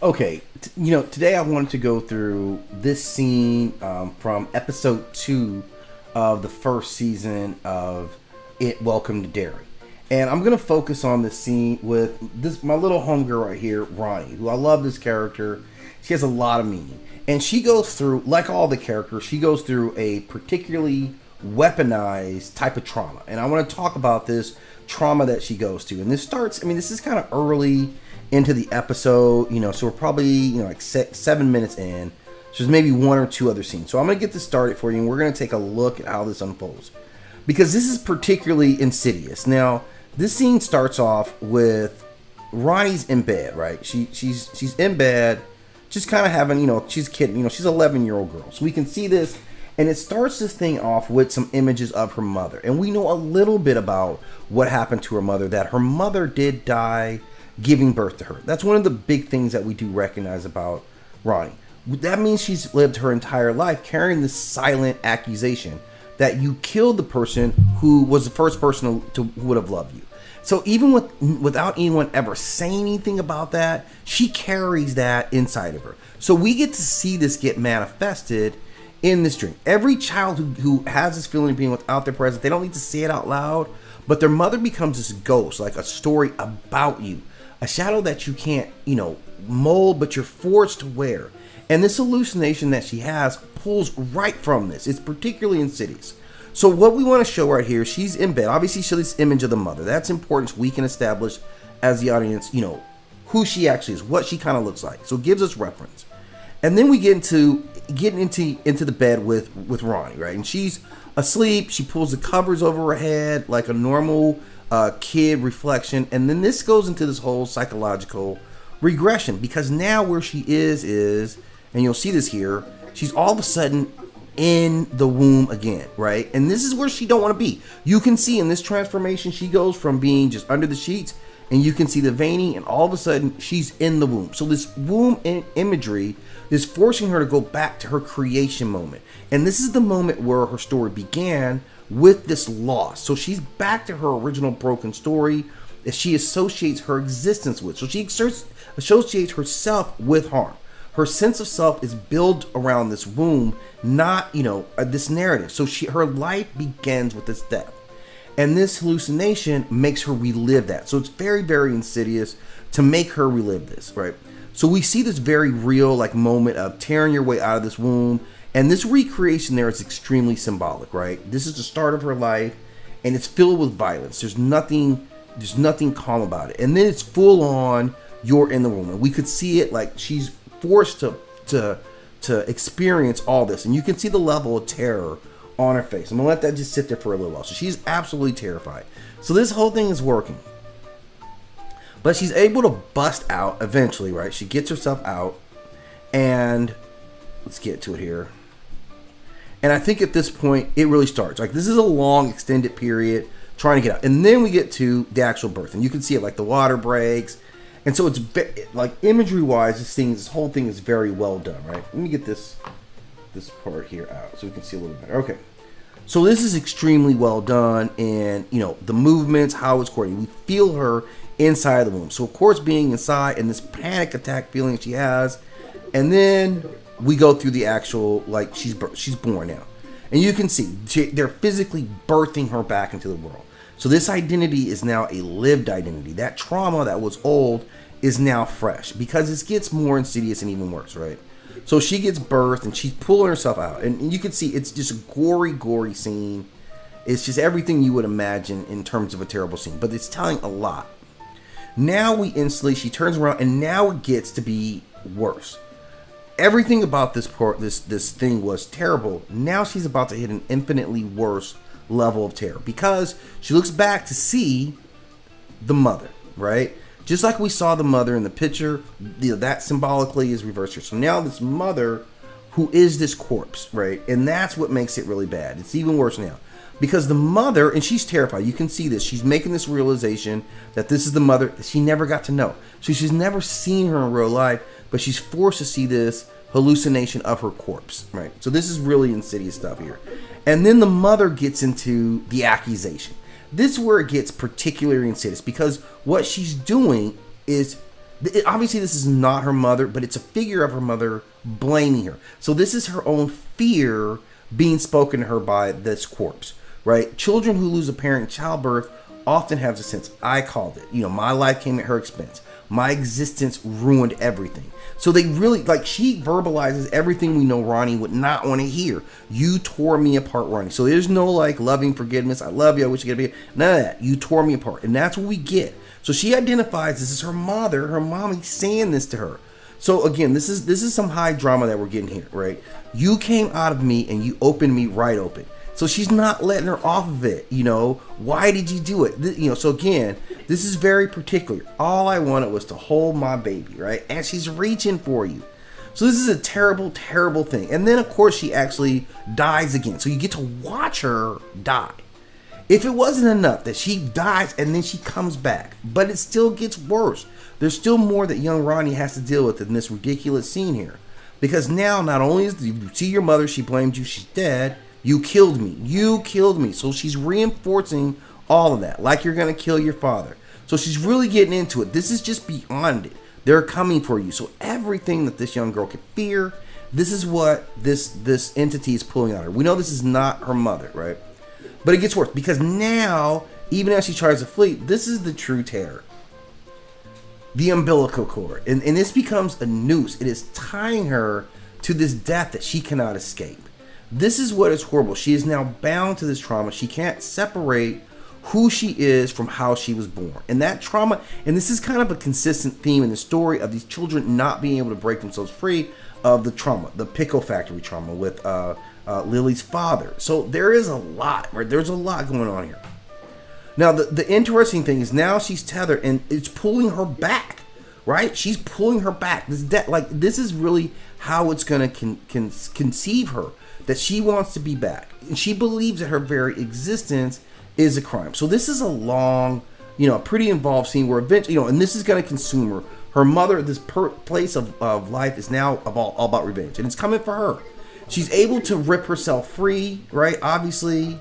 Okay, today I wanted to go through this scene from episode 2 of the first season of It Welcome to Derry. And I'm going to focus on this scene with this my little homegirl right here, Ronnie, who I love this character. She has a lot of meaning. And she goes through, like all the characters, she goes through a particularly weaponized type of trauma. And I want to talk about this trauma that she goes to. And this starts, this is kind of early into the episode, so we're probably, like 7 minutes in. So there's maybe one or two other scenes. So I'm going to get this started for you, and we're going to take a look at how this unfolds. Because this is particularly insidious. Now, this scene starts off with Ronnie's in bed, right? She's in bed, just kind of having, she's kidding, she's an 11-year-old girl. So we can see this, and it starts this thing off with some images of her mother. And we know a little bit about what happened to her mother, that her mother did die giving birth to her. That's one of the big things that we do recognize about Ronnie. That means she's lived her entire life carrying this silent accusation that you killed the person who was the first person who would have loved you. So even without anyone ever saying anything about that, she carries that inside of her. So we get to see this get manifested in this dream. Every child who has this feeling of being without their presence, they don't need to say it out loud, but their mother becomes this ghost, like a story about you. A shadow that you can't, mold, but you're forced to wear. And this hallucination that she has pulls right from this. It's particularly insidious. So what we want to show right here, she's in bed. Obviously, show this image of the mother. That's important so we can establish as the audience, who she actually is, what she kind of looks like. So it gives us reference. And then we get into the bed with Ronnie, right? And she's asleep. She pulls the covers over her head like a normal kid reflection, and then this goes into this whole psychological regression, because now where she is, and you'll see this here, she's all of a sudden in the womb again, right? And this is where she don't want to be. You can see in this transformation, she goes from being just under the sheets, and you can see the veining, and all of a sudden she's in the womb. So this womb imagery is forcing her to go back to her creation moment, and this is the moment where her story began, with this loss. So she's back to her original broken story that she associates her existence with. So she associates herself with harm. Her sense of self is built around this womb, not, this narrative. So her life begins with this death. And this hallucination makes her relive that. So it's very, very insidious to make her relive this, right? So we see this very real, moment of tearing your way out of this womb. And this recreation there is extremely symbolic, right? This is the start of her life, and it's filled with violence. There's nothing calm about it. And then it's full on, you're in the womb. And we could see it like she's forced to experience all this. And you can see the level of terror on her face. I'm gonna let that just sit there for a little while. So she's absolutely terrified. So this whole thing is working. But she's able to bust out eventually, right? She gets herself out, and let's get to it here. And I think at this point, it really starts. Like, this is a long, extended period trying to get out. And then we get to the actual birth. And you can see it, like, the water breaks. And so it's, like, imagery-wise, this whole thing is very well done, right? Let me get this part here out so we can see a little better. Okay. So this is extremely well done. And, the movements, how it's coordinated. We feel her inside the womb. So, of course, being inside and this panic attack feeling she has. And then we go through the actual, like, she's born now. And you can see they're physically birthing her back into the world. So this identity is now a lived identity. That trauma that was old is now fresh, because it gets more insidious and even worse, right? So she gets birthed, and she's pulling herself out. And you can see it's just a gory scene. It's just everything you would imagine in terms of a terrible scene. But it's telling a lot. Now she turns around, and now it gets to be worse. Everything about this thing was terrible. Now she's about to hit an infinitely worse level of terror, because she looks back to see the mother, right? Just like we saw the mother in the picture, that symbolically is reversed here. So now this mother, who is this corpse, right? And that's what makes it really bad. It's even worse now, because the mother, and she's terrified. You can see this. She's making this realization that this is the mother that she never got to know. So she's never seen her in real life, but she's forced to see this hallucination of her corpse, right? So this is really insidious stuff here. And then the mother gets into the accusation. This is where it gets particularly insidious, because what she's doing is Obviously, this is not her mother, but it's a figure of her mother blaming her. So this is her own fear being spoken to her by this corpse, right? Children who lose a parent in childbirth often have the sense, I called it. My life came at her expense. My existence ruined everything. So they really, she verbalizes everything we know Ronnie would not want to hear. You tore me apart, Ronnie. So there's no loving forgiveness. I love you. I wish you could be. None of that. You tore me apart. And that's what we get. So she identifies this is her mother, her mommy saying this to her. So again, this is some high drama that we're getting here, right? You came out of me and you opened me right open. So she's not letting her off of it. Why did you do it? So again, this is very particular. All I wanted was to hold my baby, right? And she's reaching for you. So this is a terrible, terrible thing. And then of course she actually dies again. So you get to watch her die. If it wasn't enough that she dies and then she comes back, but it still gets worse. There's still more that young Ronnie has to deal with in this ridiculous scene here. Because now not only is you see your mother, she blamed you, she's dead. You killed me. You killed me. So she's reinforcing all of that. Like you're going to kill your father. So she's really getting into it. This is just beyond it. They're coming for you. So everything that this young girl could fear, this is what this entity is pulling on her. We know this is not her mother, right? But it gets worse. Because now, even as she tries to flee, this is the true terror. The umbilical cord. And this becomes a noose. It is tying her to this death that she cannot escape. This is what is horrible. She is now bound to this trauma. She can't separate who she is from how she was born. And that trauma, and this is kind of a consistent theme in the story of these children not being able to break themselves free of the trauma, the pickle factory trauma with Lily's father. So there is a lot, right? There's a lot going on here. Now, the interesting thing is now she's tethered and it's pulling her back, right? She's pulling her back. This is really how it's going to conceive her. That she wants to be back. And she believes that her very existence is a crime. So this is a long, pretty involved scene where eventually, and this is going to consume her. Her mother, this place of life is now all about revenge. And it's coming for her. She's able to rip herself free, right? Obviously.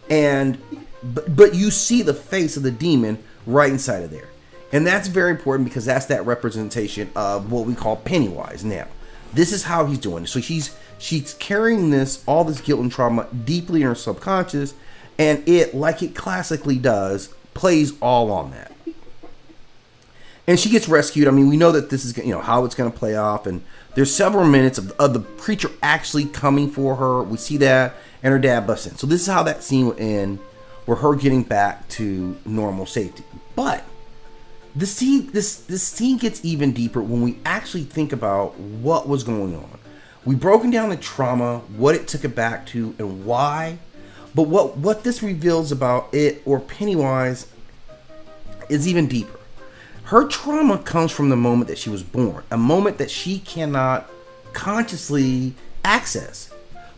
But you see the face of the demon right inside of there. And that's very important because that's that representation of what we call Pennywise now. This is how he's doing it. So she's carrying all this guilt and trauma deeply in her subconscious, and it, like it classically does, plays all on that. And she gets rescued. I mean, we know that this is, how it's going to play off, and there's several minutes of the creature actually coming for her. We see that, and her dad busts in. So this is how that scene will end, where her getting back to normal safety. But this scene gets even deeper when we actually think about what was going on. We've broken down the trauma, what it took it back to, and why. But what this reveals about it or Pennywise is even deeper. Her trauma comes from the moment that she was born, a moment that she cannot consciously access.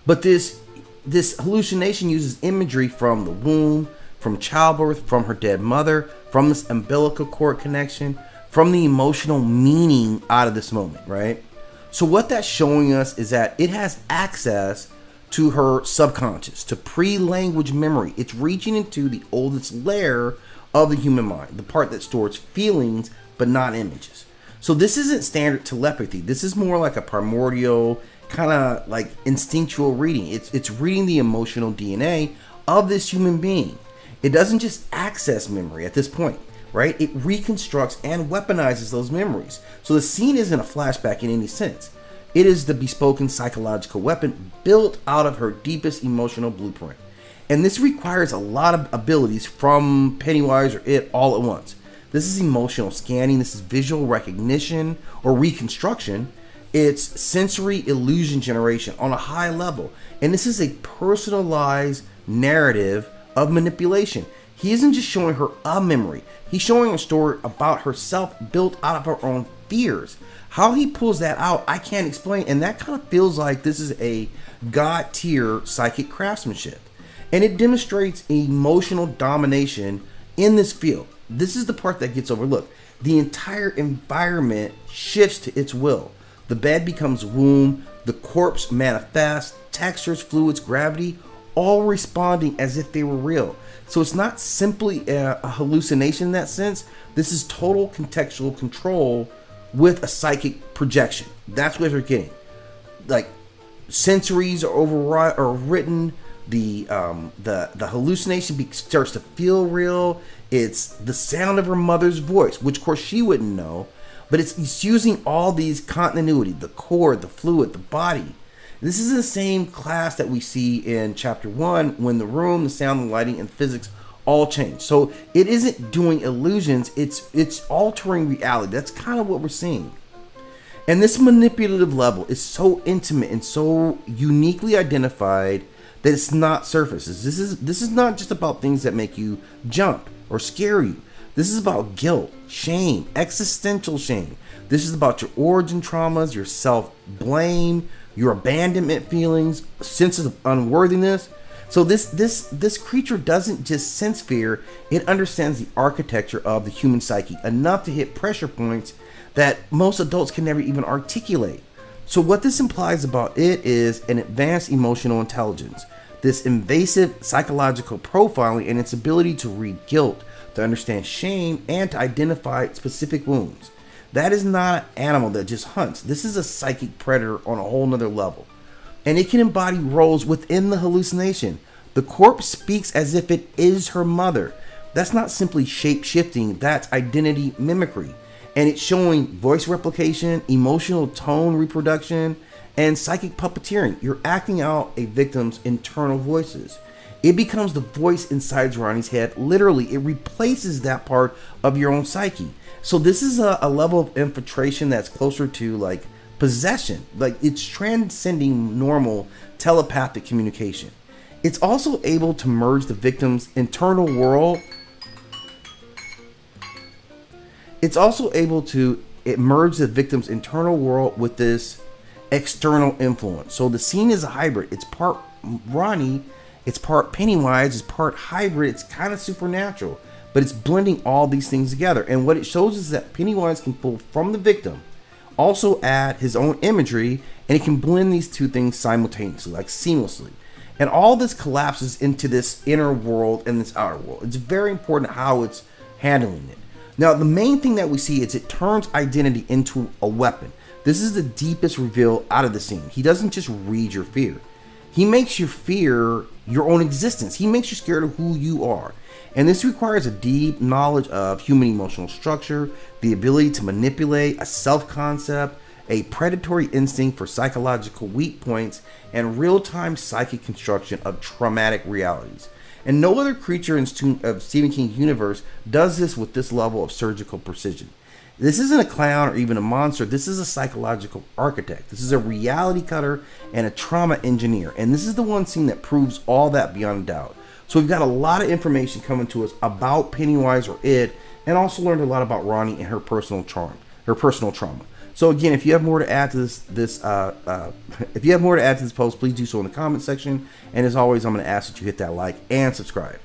But this hallucination uses imagery from the womb, from childbirth, from her dead mother, from this umbilical cord connection, from the emotional meaning out of this moment, right? So what that's showing us is that it has access to her subconscious, to pre-language memory. It's reaching into the oldest layer of the human mind, the part that stores feelings but not images. So this isn't standard telepathy. This is more like a primordial, kind of like instinctual reading. It's reading the emotional DNA of this human being. It doesn't just access memory at this point, right? It reconstructs and weaponizes those memories. So the scene isn't a flashback in any sense. It is the bespoken psychological weapon built out of her deepest emotional blueprint. And this requires a lot of abilities from Pennywise or it all at once. This is emotional scanning. This is visual recognition or reconstruction. It's sensory illusion generation on a high level. And this is a personalized narrative of manipulation. He isn't just showing her a memory. He's showing a story about herself built out of her own fears. How he pulls that out, I can't explain. And that kind of feels like this is a God tier psychic craftsmanship. And it demonstrates emotional domination in this field. This is the part that gets overlooked. The entire environment shifts to its will. The bed becomes womb, the corpse manifests, textures, fluids, gravity, all responding as if they were real. So it's not simply a hallucination in that sense. This is total contextual control with a psychic projection. That's what they're getting. Like, sensories are overwritten. The hallucination starts to feel real. It's the sound of her mother's voice, which of course she wouldn't know, but it's using all these continuity, the cord, the fluid, the body. This is the same class that we see in chapter 1 when the room, the sound, the lighting, and physics all change. So it isn't doing illusions, it's altering reality. That's kind of what we're seeing. And this manipulative level is so intimate and so uniquely identified that it's not surfaces. This is not just about things that make you jump or scare you. This is about guilt, shame, existential shame. This is about your origin traumas, your self-blame, your abandonment feelings, senses of unworthiness. So this creature doesn't just sense fear, it understands the architecture of the human psyche enough to hit pressure points that most adults can never even articulate. So what this implies about it is an advanced emotional intelligence, this invasive psychological profiling, and its ability to read guilt, to understand shame, and to identify specific wounds. That is not an animal that just hunts. This is a psychic predator on a whole nother level. And it can embody roles within the hallucination. The corpse speaks as if it is her mother. That's not simply shape-shifting, that's identity mimicry. And it's showing voice replication, emotional tone reproduction, and psychic puppeteering. You're acting out a victim's internal voices. It becomes the voice inside Ronnie's head. Literally, it replaces that part of your own psyche. So this is a level of infiltration that's closer to like possession. Like, it's transcending normal telepathic communication. It's also able to merge the victim's internal world. It's also able to merge the victim's internal world with this external influence. So the scene is a hybrid. It's part Ronnie, it's part Pennywise, it's part hybrid, it's kind of supernatural, but it's blending all these things together. And what it shows is that Pennywise can pull from the victim, also add his own imagery, and it can blend these two things simultaneously, like seamlessly. And all this collapses into this inner world and this outer world. It's very important how it's handling it. Now, the main thing that we see is it turns identity into a weapon. This is the deepest reveal out of the scene. He doesn't just read your fear. He makes you fear your own existence. He makes you scared of who you are. And this requires a deep knowledge of human emotional structure, the ability to manipulate, a self-concept, a predatory instinct for psychological weak points, and real-time psychic construction of traumatic realities. And no other creature in Stephen King's universe does this with this level of surgical precision. This isn't a clown or even a monster. This is a psychological architect. This is a reality cutter and a trauma engineer. And this is the one scene that proves all that beyond a doubt. So we've got a lot of information coming to us about Pennywise or it, and also learned a lot about Ronnie and her personal trauma. So again, if you have more to add to this post, please do so in the comment section. And as always, I'm going to ask that you hit that like and subscribe.